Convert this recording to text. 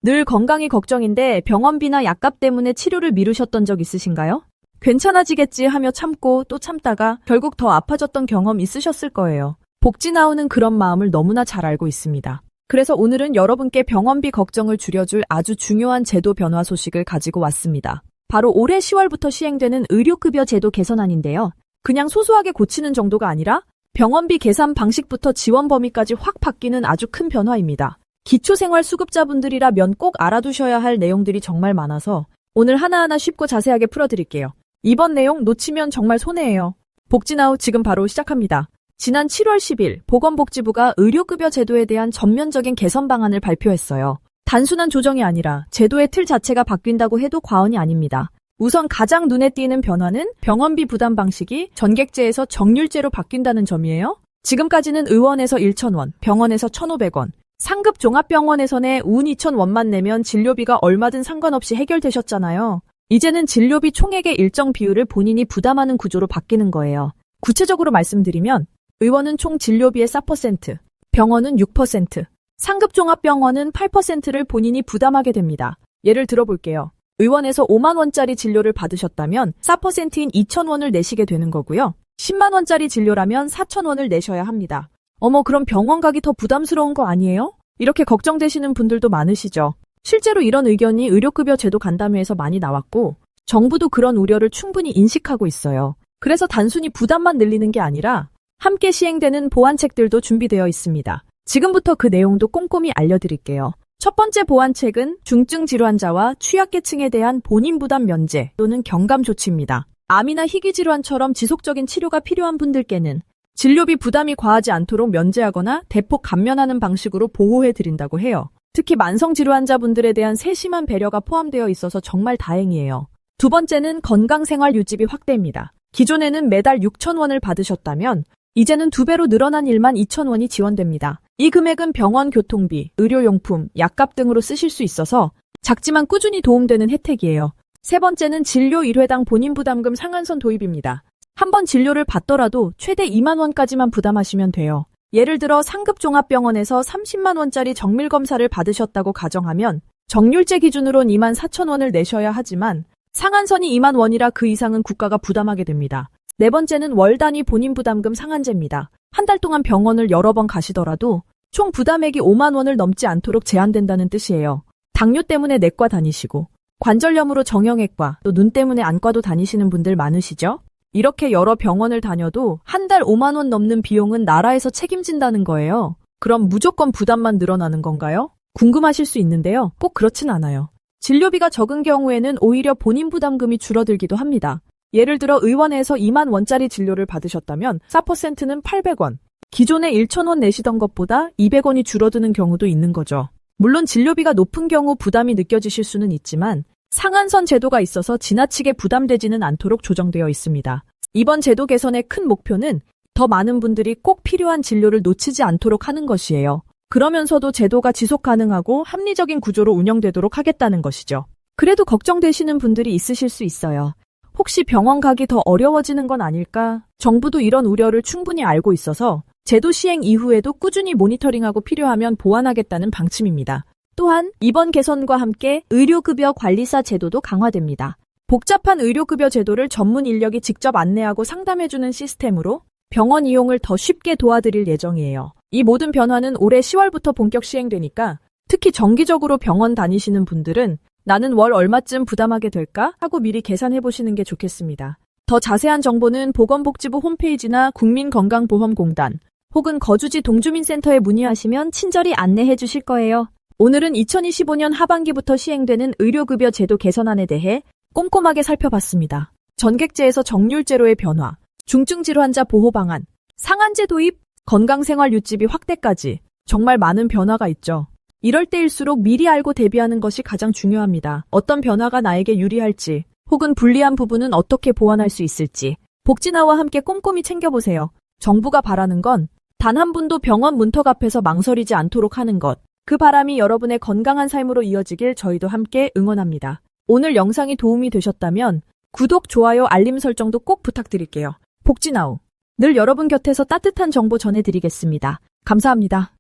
늘 건강이 걱정인데 병원비나 약값 때문에 치료를 미루셨던 적 있으신가요? 괜찮아지겠지 하며 참고 또 참다가 결국 더 아파졌던 경험 있으셨을 거예요. 복지 나오는 그런 마음을 너무나 잘 알고 있습니다. 그래서 오늘은 여러분께 병원비 걱정을 줄여줄 아주 중요한 제도 변화 소식을 가지고 왔습니다. 바로 올해 10월부터 시행되는 의료급여 제도 개선안인데요. 그냥 소소하게 고치는 정도가 아니라 병원비 계산 방식부터 지원 범위까지 확 바뀌는 아주 큰 변화입니다. 기초생활수급자분들이라면 꼭 알아두셔야 할 내용들이 정말 많아서 오늘 하나하나 쉽고 자세하게 풀어드릴게요. 이번 내용 놓치면 정말 손해예요. 복지나우 지금 바로 시작합니다. 지난 7월 10일 보건복지부가 의료급여 제도에 대한 전면적인 개선 방안을 발표했어요. 단순한 조정이 아니라 제도의 틀 자체가 바뀐다고 해도 과언이 아닙니다. 우선 가장 눈에 띄는 변화는 병원비 부담 방식이 전객제에서 정률제로 바뀐다는 점이에요. 지금까지는 의원에서 1,000원, 병원에서 1,500원, 상급 종합병원에서는 운 2,000원만 내면 진료비가 얼마든 상관없이 해결되셨잖아요. 이제는 진료비 총액의 일정 비율을 본인이 부담하는 구조로 바뀌는 거예요. 구체적으로 말씀드리면 의원은 총 진료비의 4%, 병원은 6%, 상급 종합병원은 8%를 본인이 부담하게 됩니다. 예를 들어볼게요. 의원에서 5만 원짜리 진료를 받으셨다면 4%인 2,000원을 내시게 되는 거고요. 10만 원짜리 진료라면 4,000원을 내셔야 합니다. 어머, 그럼 병원 가기 더 부담스러운 거 아니에요? 이렇게 걱정되시는 분들도 많으시죠. 실제로 이런 의견이 의료급여 제도 간담회에서 많이 나왔고 정부도 그런 우려를 충분히 인식하고 있어요. 그래서 단순히 부담만 늘리는 게 아니라 함께 시행되는 보완책들도 준비되어 있습니다. 지금부터 그 내용도 꼼꼼히 알려드릴게요. 첫 번째 보완책은 중증 질환자와 취약계층에 대한 본인 부담 면제 또는 경감 조치입니다. 암이나 희귀 질환처럼 지속적인 치료가 필요한 분들께는 진료비 부담이 과하지 않도록 면제하거나 대폭 감면하는 방식으로 보호해드린다고 해요. 특히 만성질환자분들에 대한 세심한 배려가 포함되어 있어서 정말 다행이에요. 두 번째는 건강생활 유지비 확대입니다. 기존에는 매달 6,000원을 받으셨다면 이제는 2배로 늘어난 12,000원이 지원됩니다. 이 금액은 병원 교통비, 의료용품, 약값 등으로 쓰실 수 있어서 작지만 꾸준히 도움되는 혜택이에요. 세 번째는 진료 1회당 본인 부담금 상한선 도입입니다. 한 번 진료를 받더라도 최대 2만 원까지만 부담하시면 돼요. 예를 들어 상급 종합병원에서 30만 원짜리 정밀검사를 받으셨다고 가정하면 정률제 기준으론 2만 4천 원을 내셔야 하지만 상한선이 2만 원이라 그 이상은 국가가 부담하게 됩니다. 네 번째는 월 단위 본인 부담금 상한제입니다. 한 달 동안 병원을 여러 번 가시더라도 총 부담액이 5만 원을 넘지 않도록 제한된다는 뜻이에요. 당뇨 때문에 내과 다니시고 관절염으로 정형외과 또 눈 때문에 안과도 다니시는 분들 많으시죠? 이렇게 여러 병원을 다녀도 한 달 5만 원 넘는 비용은 나라에서 책임진다는 거예요. 그럼 무조건 부담만 늘어나는 건가요? 궁금하실 수 있는데요. 꼭 그렇진 않아요. 진료비가 적은 경우에는 오히려 본인 부담금이 줄어들기도 합니다. 예를 들어 의원에서 2만 원짜리 진료를 받으셨다면 4%는 800원, 기존에 1,000원 내시던 것보다 200원이 줄어드는 경우도 있는 거죠. 물론 진료비가 높은 경우 부담이 느껴지실 수는 있지만 상한선 제도가 있어서 지나치게 부담되지는 않도록 조정되어 있습니다. 이번 제도 개선의 큰 목표는 더 많은 분들이 꼭 필요한 진료를 놓치지 않도록 하는 것이에요. 그러면서도 제도가 지속 가능하고 합리적인 구조로 운영되도록 하겠다는 것이죠. 그래도 걱정되시는 분들이 있으실 수 있어요. 혹시 병원 가기 더 어려워지는 건 아닐까? 정부도 이런 우려를 충분히 알고 있어서 제도 시행 이후에도 꾸준히 모니터링하고 필요하면 보완하겠다는 방침입니다. 또한 이번 개선과 함께 의료급여 관리사 제도도 강화됩니다. 복잡한 의료급여 제도를 전문 인력이 직접 안내하고 상담해주는 시스템으로 병원 이용을 더 쉽게 도와드릴 예정이에요. 이 모든 변화는 올해 10월부터 본격 시행되니까 특히 정기적으로 병원 다니시는 분들은 나는 월 얼마쯤 부담하게 될까 하고 미리 계산해보시는 게 좋겠습니다. 더 자세한 정보는 보건복지부 홈페이지나 국민건강보험공단 혹은 거주지 동주민센터에 문의하시면 친절히 안내해 주실 거예요. 오늘은 2025년 하반기부터 시행되는 의료급여 제도 개선안에 대해 꼼꼼하게 살펴봤습니다. 전객제에서 정률제로의 변화, 중증질환자 보호 방안, 상한제 도입, 건강생활 유지비 확대까지 정말 많은 변화가 있죠. 이럴 때일수록 미리 알고 대비하는 것이 가장 중요합니다. 어떤 변화가 나에게 유리할지, 혹은 불리한 부분은 어떻게 보완할 수 있을지 복지나와 함께 꼼꼼히 챙겨보세요. 정부가 바라는 건 단 한 분도 병원 문턱 앞에서 망설이지 않도록 하는 것. 그 바람이 여러분의 건강한 삶으로 이어지길 저희도 함께 응원합니다. 오늘 영상이 도움이 되셨다면 구독, 좋아요, 알림 설정도 꼭 부탁드릴게요. 복지나우, 늘 여러분 곁에서 따뜻한 정보 전해드리겠습니다. 감사합니다.